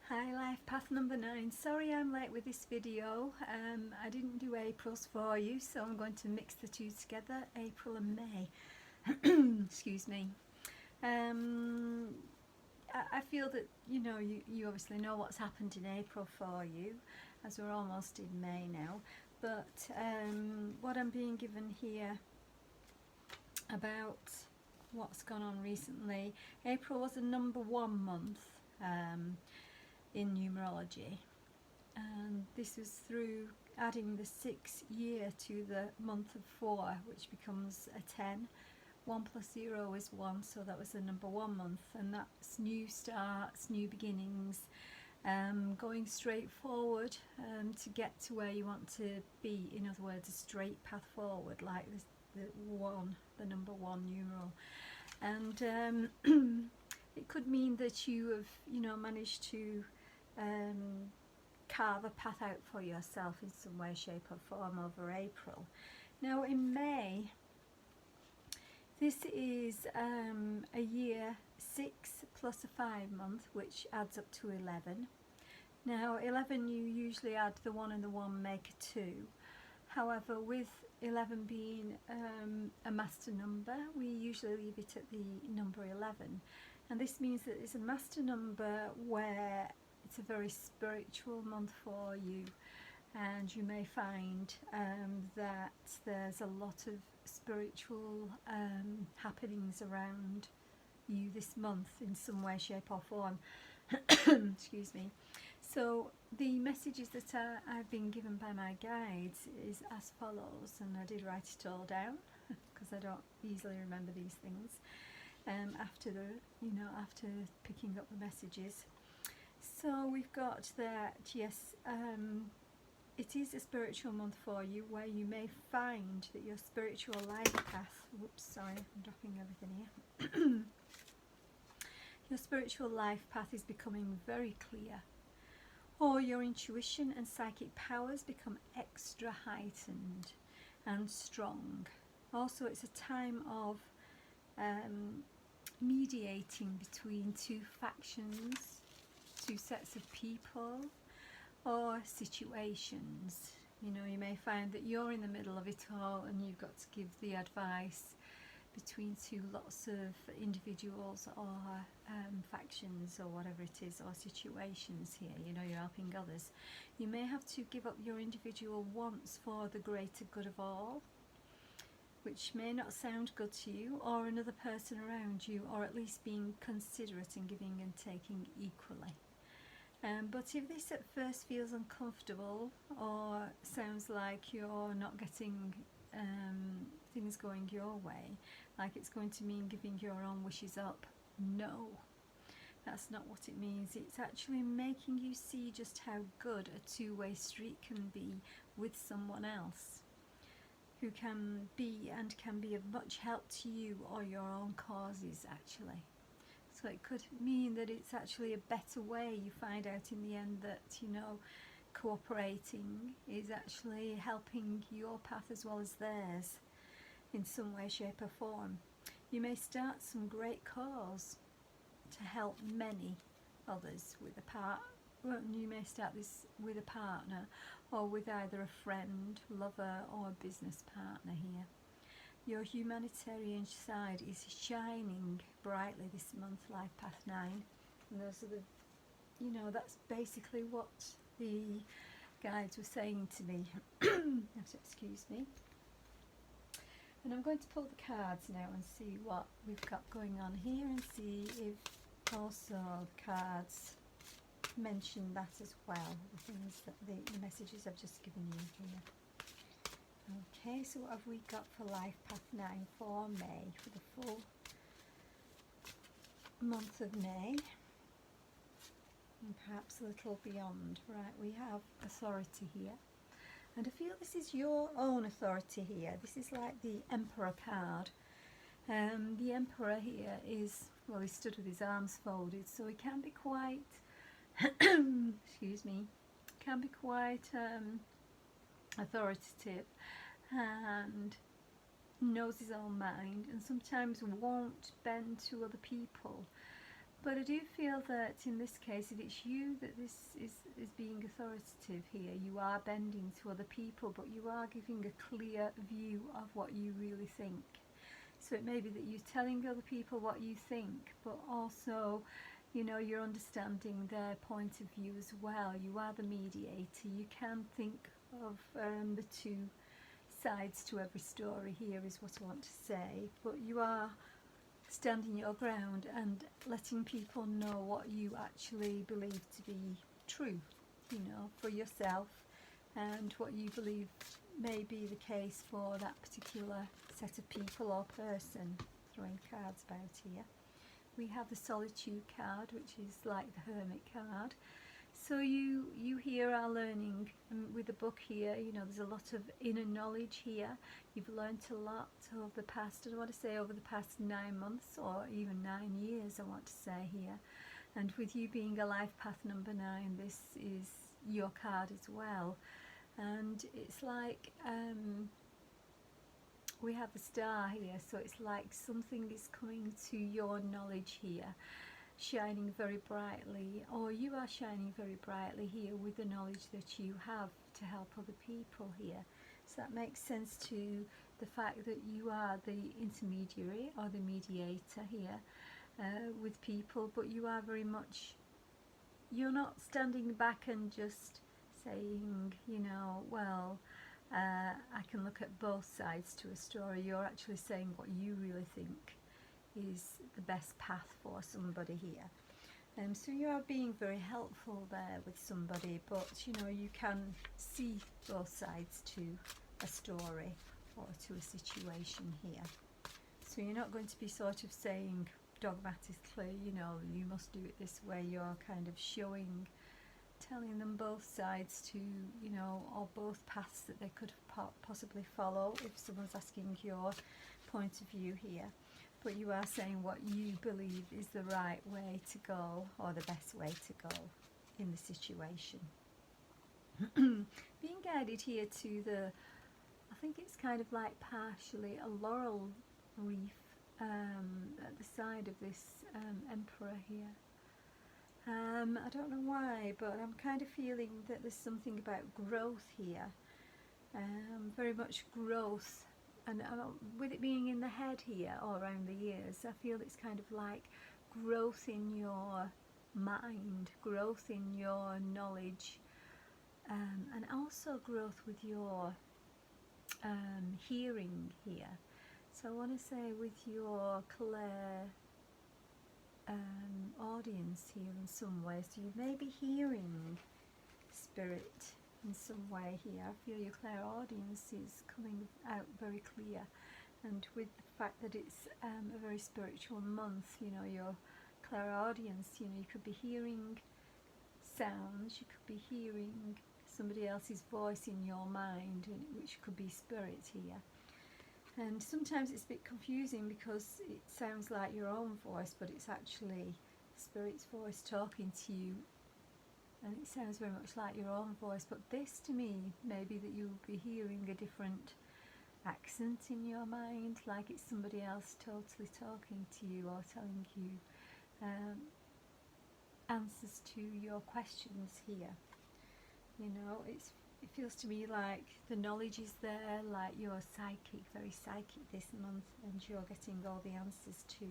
Hi, Lifepath number 9. Sorry I'm late with this video. I didn't do April's for you, so I'm going to mix the two together, April and May. Excuse me. I feel that, you obviously know what's happened in April for you, as we're almost in May now. But what I'm being given here about what's gone on recently, April was the number 1 month in numerology, and this was through adding the 6th year to the month of 4, which becomes a 10. 1 plus 0 is 1, so that was the number 1 month, and that's new starts, new beginnings, going straight forward to get to where you want to be. In other words, a straight path forward, like the number 1 numeral. And it could mean that you have managed to carve a path out for yourself in some way, shape or form over April. Now in May, this is a year 6 plus a 5 month, which adds up to 11. Now 11, you usually add the 1 and the 1 make a 2. However, with 11 being a master number, we usually leave it at the number 11. And this means that it's a master number where it's a very spiritual month for you, and you may find that there's a lot of spiritual happenings around you this month in some way, shape or form. Excuse me. So the messages that I've been given by my guides is as follows, and I did write it all down because I don't easily remember these things after picking up the messages. So we've got that, yes, it is a spiritual month for you, where you may find that your spiritual life path, whoops, sorry, I'm dropping everything here. Your spiritual life path is becoming very clear, or your intuition and psychic powers become extra heightened and strong. Also, it's a time of mediating between two factions, two sets of people or situations. You may find that you're in the middle of it all and you've got to give the advice between lots of individuals or factions or whatever it is, or situations here. You're helping others. You may have to give up your individual wants for the greater good of all, which may not sound good to you or another person around you, or at least being considerate and giving and taking equally. But if this at first feels uncomfortable or sounds like you're not getting things going your way, like it's going to mean giving your own wishes up, no, that's not what it means. It's actually making you see just how good a two-way street can be with someone else who can be of much help to you or your own causes, actually. So it could mean that it's actually a better way. You find out in the end that cooperating is actually helping your path as well as theirs in some way, shape or form. You may start some great cause to help many others with a part. Well, you may start this with a partner, or with either a friend, lover or a business partner here. Your humanitarian side is shining brightly this month, Lifepath 9. And those are that's basically what the guides were saying to me. Excuse me. And I'm going to pull the cards now and see what we've got going on here, and see if also the cards mention that as well, the things that the messages I've just given you here. Okay, so what have we got for Lifepath 9 for May, for the full month of May, and perhaps a little beyond? Right, we have authority here, and I feel this is your own authority here. This is like the Emperor card. The Emperor here is, well, he stood with his arms folded, so he can be quite excuse me, can be quite authoritative and knows his own mind, and sometimes won't bend to other people. But I do feel that in this case, if it's you that this is being authoritative here, you are bending to other people, but you are giving a clear view of what you really think. So it may be that you're telling other people what you think, but also, you know, you're understanding their point of view as well. You are the mediator. You can think of the two sides to every story here, is what I want to say. But you are standing your ground and letting people know what you actually believe to be true, you know, for yourself, and what you believe may be the case for that particular set of people or person. Throwing cards about here. We have the Solitude card, which is like the Hermit card. So you here are learning, with the book here, you know, there's a lot of inner knowledge here. You've learned a lot over the past, I want to say over the past 9 months or even 9 years, I want to say here. And with you being a life path number 9, this is your card as well. And it's like, we have the star here, so it's like something is coming to your knowledge here, shining very brightly, or you are shining very brightly here with the knowledge that you have to help other people here. So that makes sense to the fact that you are the intermediary or the mediator here with people, but you are very much, you're not standing back and just saying, you know, well, I can look at both sides to a story. You're actually saying what you really think is the best path for somebody here. So you are being very helpful there with somebody, but you know, you can see both sides to a story or to a situation here. So you're not going to be sort of saying dogmatically, you know, you must do it this way. You're kind of showing, telling them both sides to, you know, or both paths that they could possibly follow if someone's asking your point of view here. But you are saying what you believe is the right way to go, or the best way to go in the situation. Being guided here to the, I think it's kind of like partially a laurel wreath at the side of this emperor here. I don't know why, but I'm kind of feeling that there's something about growth here, very much growth. And with it being in the head here or around the ears, I feel it's kind of like growth in your mind, growth in your knowledge, and also growth with your hearing here. So I want to say with your clair audience here in some way, so you may be hearing spirit in some way here. I feel your clairaudience is coming out very clear, and with the fact that it's a very spiritual month, you know, your clairaudience, you know, you could be hearing sounds, you could be hearing somebody else's voice in your mind, which could be spirit here. And sometimes it's a bit confusing because it sounds like your own voice, but it's actually spirit's voice talking to you, and it sounds very much like your own voice. But this to me may be that you'll be hearing a different accent in your mind, like it's somebody else totally talking to you or telling you answers to your questions here. You know, it feels to me like the knowledge is there, like you're psychic, very psychic this month, and you're getting all the answers to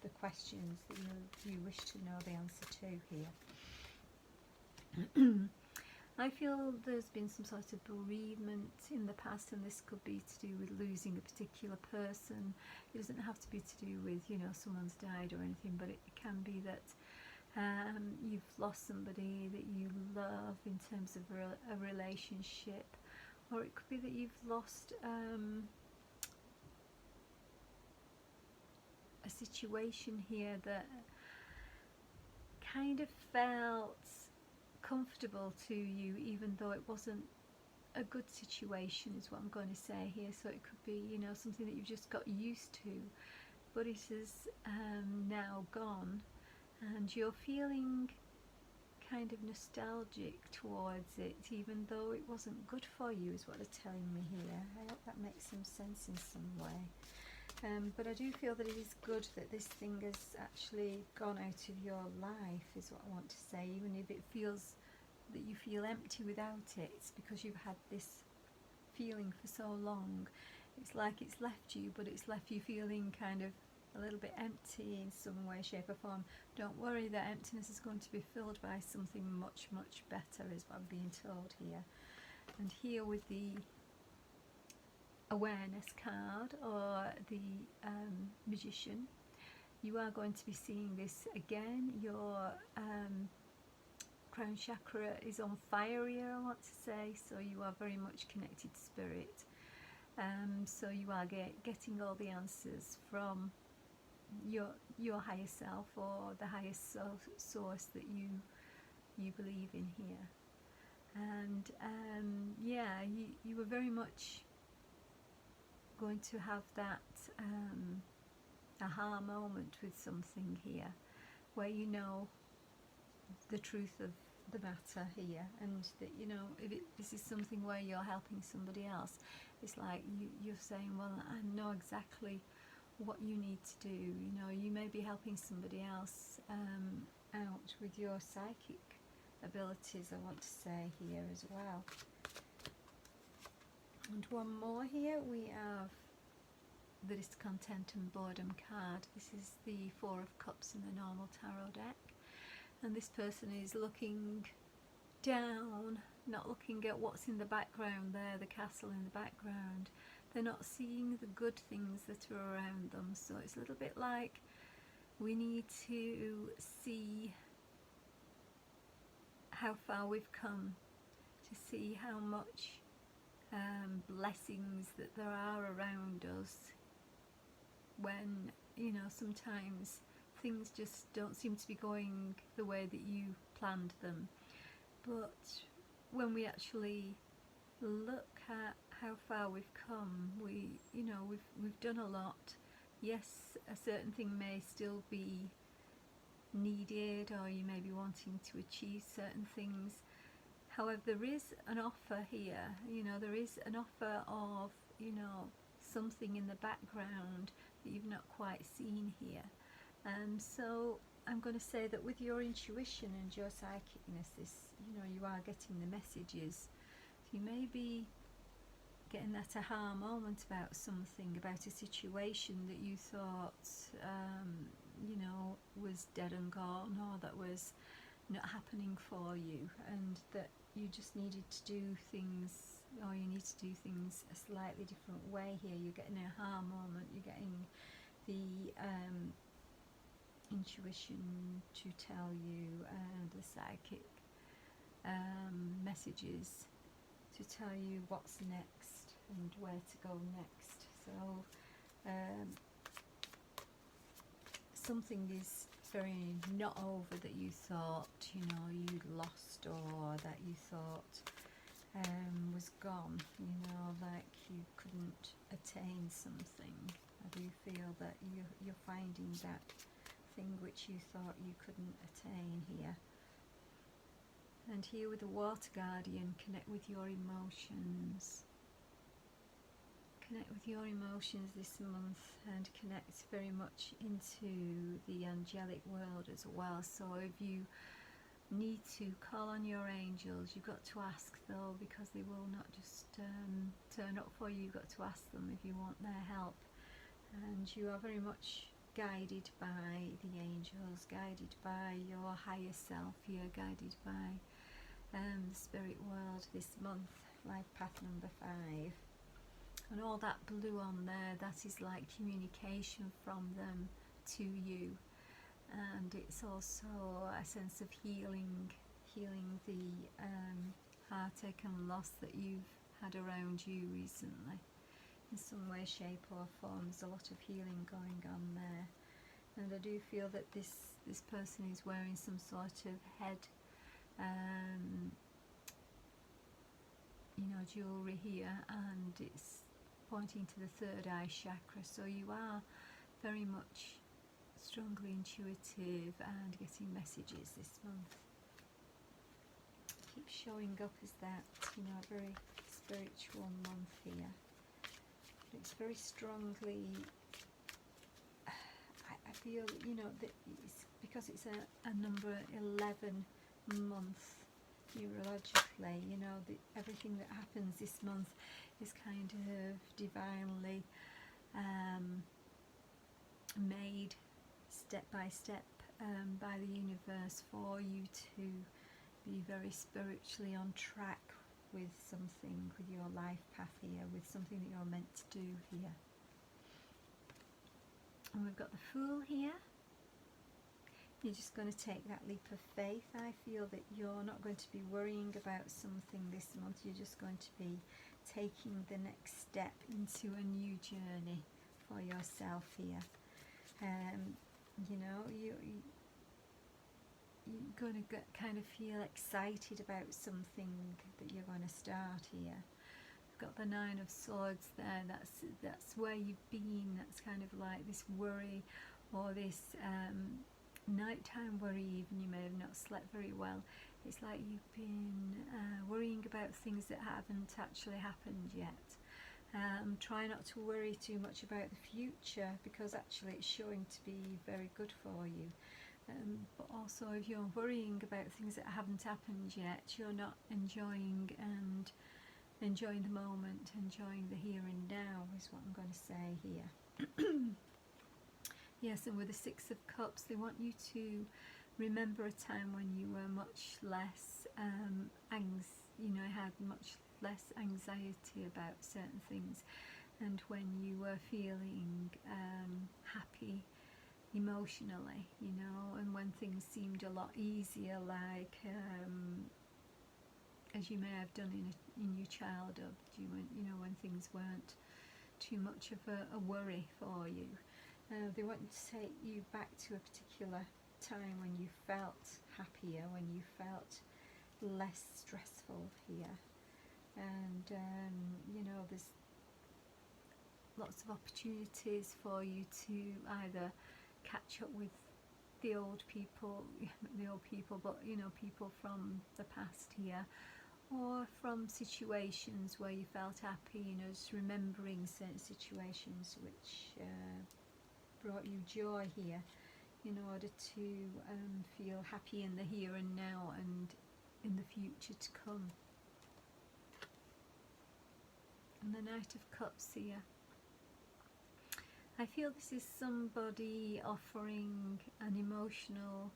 the questions that you wish to know the answer to here. I feel there's been some sort of bereavement in the past, and this could be to do with losing a particular person. It doesn't have to be to do with, you know, someone's died or anything, but it can be that you've lost somebody that you love in terms of a relationship, or it could be that you've lost a situation here that kind of felt comfortable to you, even though it wasn't a good situation, is what I'm going to say here. So it could be, you know, something that you've just got used to, but it is now gone, and you're feeling kind of nostalgic towards it, even though it wasn't good for you, is what they're telling me here. I hope that makes some sense in some way. But I do feel that it is good that this thing has actually gone out of your life, is what I want to say. Even if it feels that you feel empty without it, it's because you've had this feeling for so long. It's like it's left you, but it's left you feeling kind of a little bit empty in some way, shape or form. Don't worry, that emptiness is going to be filled by something much, much better, is what I'm being told here. And here with the awareness card, or the magician, you are going to be seeing this again. Your crown chakra is on fire here, I want to say, so you are very much connected to spirit. So you are getting all the answers from your higher self, or the highest source that you believe in here. And yeah, you were very much going to have that aha moment with something here, where you know the truth of the matter here, and that, you know, if this is something where you're helping somebody else, it's like you're saying, well, I know exactly what you need to do. You know, you may be helping somebody else out with your psychic abilities, I want to say here as well. And one more here, we have the discontent and boredom card. This is the Four of Cups in the normal tarot deck, and this person is looking down, not looking at what's in the background there, the castle in the background. They're not seeing the good things that are around them. So it's a little bit like we need to see how far we've come, to see how much blessings that there are around us, when, you know, sometimes things just don't seem to be going the way that you planned them. But when we actually look at how far we've come, we've done a lot. Yes, a certain thing may still be needed, or you may be wanting to achieve certain things. However, there is an offer here. You know, there is an offer of, you know, something in the background that you've not quite seen here. So I'm going to say that with your intuition and your psychicness, this, you know, you are getting the messages. So you may be getting that aha moment about something, about a situation that you thought, you know, was dead and gone, or that was not happening for you, and that you just needed to do things, or you need to do things a slightly different way here. You're getting an aha moment, you're getting the intuition to tell you, and the psychic messages to tell you what's next and where to go next. So something is very not over that you thought, you know, you'd lost, or that you thought was gone, you know, like you couldn't attain something. I do feel that you're finding that thing which you thought you couldn't attain here. And here with the Water Guardian, connect with your emotions. Connect with your emotions this month, and connect very much into the angelic world as well. So if you need to call on your angels, you've got to ask though, because they will not just turn up for you. You've got to ask them if you want their help. And you are very much guided by the angels, guided by your higher self. You're guided by the spirit world this month, Lifepath number 5. And all that blue on there, that is like communication from them to you. And it's also a sense of healing the heartache and loss that you've had around you recently. In some way, shape or form, there's a lot of healing going on there. And I do feel that this person is wearing some sort of head you know, jewellery here, and it's pointing to the third eye chakra. So you are very much strongly intuitive and getting messages this month. Keep showing up as that, you know, a very spiritual month here. But it's very strongly feel, you know, that it's because it's a number 11 month numerologically, you know, everything that happens this month is kind of divinely made step by step by the universe for you to be very spiritually on track with something, with your life path here, with something that you're meant to do here. And we've got the Fool here. You're just going to take that leap of faith. I feel that you're not going to be worrying about something this month. You're just going to be taking the next step into a new journey for yourself here. You know, you're going to kind of feel excited about something that you're going to start here. You've got the Nine of Swords there. That's where you've been. That's kind of like this worry, or this nighttime worry even. You may have not slept very well. It's like you've been worrying about things that haven't actually happened yet. Try not to worry too much about the future, because actually it's showing to be very good for you. But also, if you're worrying about things that haven't happened yet, you're not enjoying the moment, enjoying the here and now, is what I'm going to say here. Yes, and with the Six of Cups, they want you to remember a time when you were much less had much less anxiety about certain things, and when you were feeling happy emotionally, you know, and when things seemed a lot easier, like as you may have done in your childhood, you know, when things weren't too much of a worry for you. They want to take you back to a particular time when you felt happier, when you felt less stressful here. And you know, there's lots of opportunities for you to either catch up with the old people, but you know, people from the past here, or from situations where you felt happy, you know, just remembering certain situations which brought you joy here, in order to feel happy in the here and now and in the future to come. And the Knight of Cups here. I feel this is somebody offering an emotional,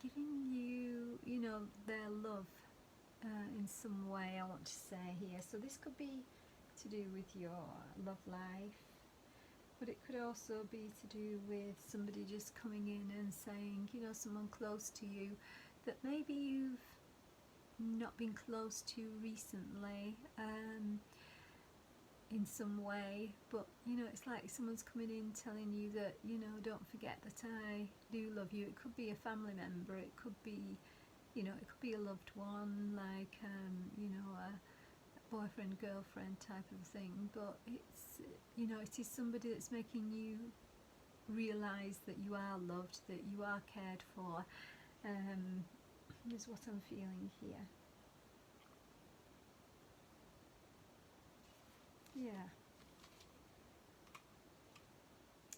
giving you, you know, their love in some way, I want to say here. So this could be to do with your love life, but it could also be to do with somebody just coming in and saying, you know, someone close to you that maybe you've not been close to recently, in some way, but you know, it's like someone's coming in telling you that, you know, don't forget that I do love you. It could be a family member, it could be, you know, it could be a loved one, like you know, a boyfriend, girlfriend type of thing, but it's, you know, it is somebody that's making you realise that you are loved, that you are cared for, is what I'm feeling here. Yeah.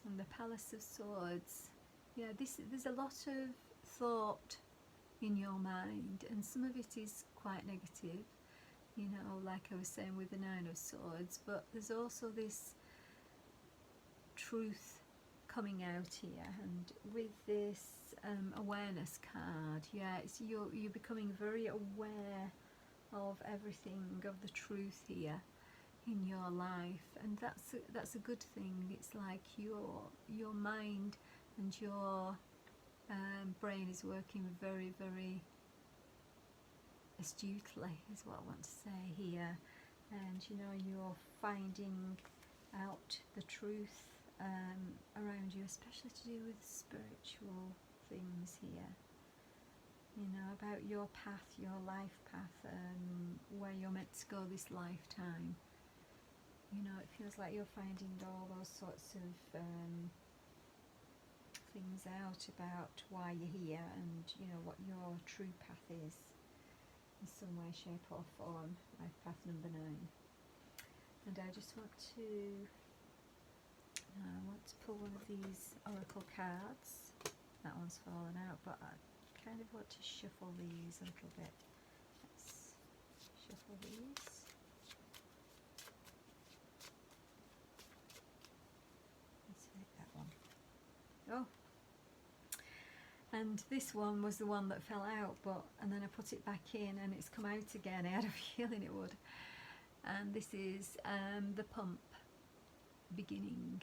And the Palace of Swords. Yeah, there's a lot of thought in your mind, and some of it is quite negative, you know, like I was saying with the Nine of Swords, but there's also this truth coming out here. And with this awareness card, yeah, it's you're becoming very aware of everything, of the truth here in your life, and that's a good thing. It's like your mind and your brain is working very, very astutely, is what I want to say here. And you know, you're finding out the truth around you, especially to do with spiritual things here, you know, about your path, your life path, where you're meant to go this lifetime. You know, it feels like you're finding all those sorts of things out about why you're here, and you know, what your true path is in some way, shape or form. Life path number 9. And I just want to I want to pull one of these oracle cards. That one's fallen out, but I kind of want to shuffle these a little bit. Let's shuffle these. Let's take that one. Oh, and this one was the one that fell out, and then I put it back in and it's come out again. I had a feeling it would. And this is the pump, beginning.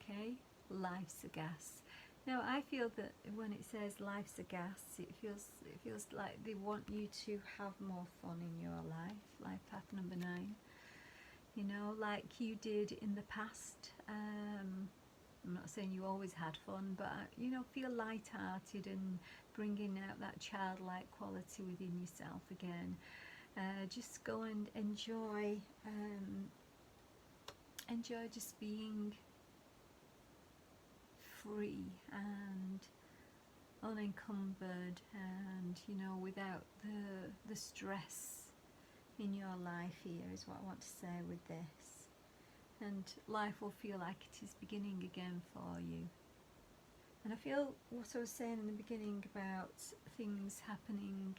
Okay, life's a gas. Now I feel that when it says life's a gas, it feels like they want you to have more fun in your life. Life path number 9. You know, like you did in the past. I'm not saying you always had fun, but you know, feel light-hearted and bringing out that childlike quality within yourself again. Just go and enjoy just being free and unencumbered, and you know, without the stress in your life here is what I want to say with this. And life will feel like it is beginning again for you. And I feel what I was saying in the beginning about things happening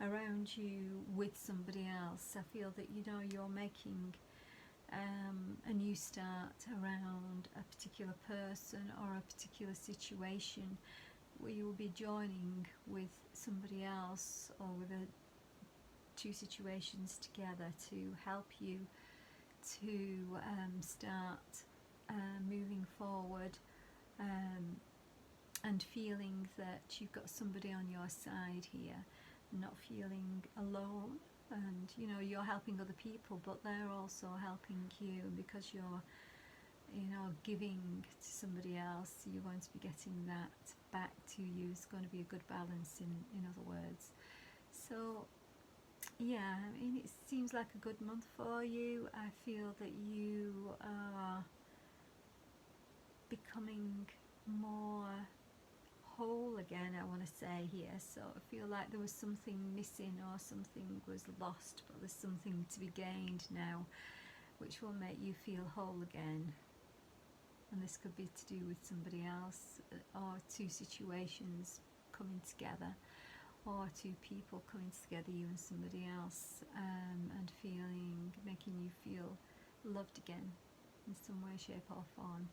around you with somebody else. I feel that, you know, you're making a new start around a particular person or a particular situation where you will be joining with somebody else, or with two situations together to help you to start moving forward, and feeling that you've got somebody on your side here, not feeling alone. And you know, you're helping other people, but they're also helping you, and because you're, you know, giving to somebody else, you're going to be getting that back to you. It's going to be a good balance, in other words. So yeah, I mean, it seems like a good month for you. I feel that you are becoming more whole again, I want to say here. So I feel like there was something missing or something was lost, but there's something to be gained now, which will make you feel whole again. And this could be to do with somebody else, or two situations coming together, or two people coming together, you and somebody else, and making you feel loved again in some way, shape or form.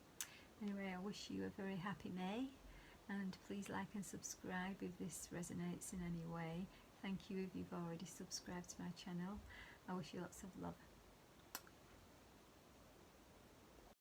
Anyway, I wish you a very happy May, and please like and subscribe if this resonates in any way. Thank you if you've already subscribed to my channel. I wish you lots of love.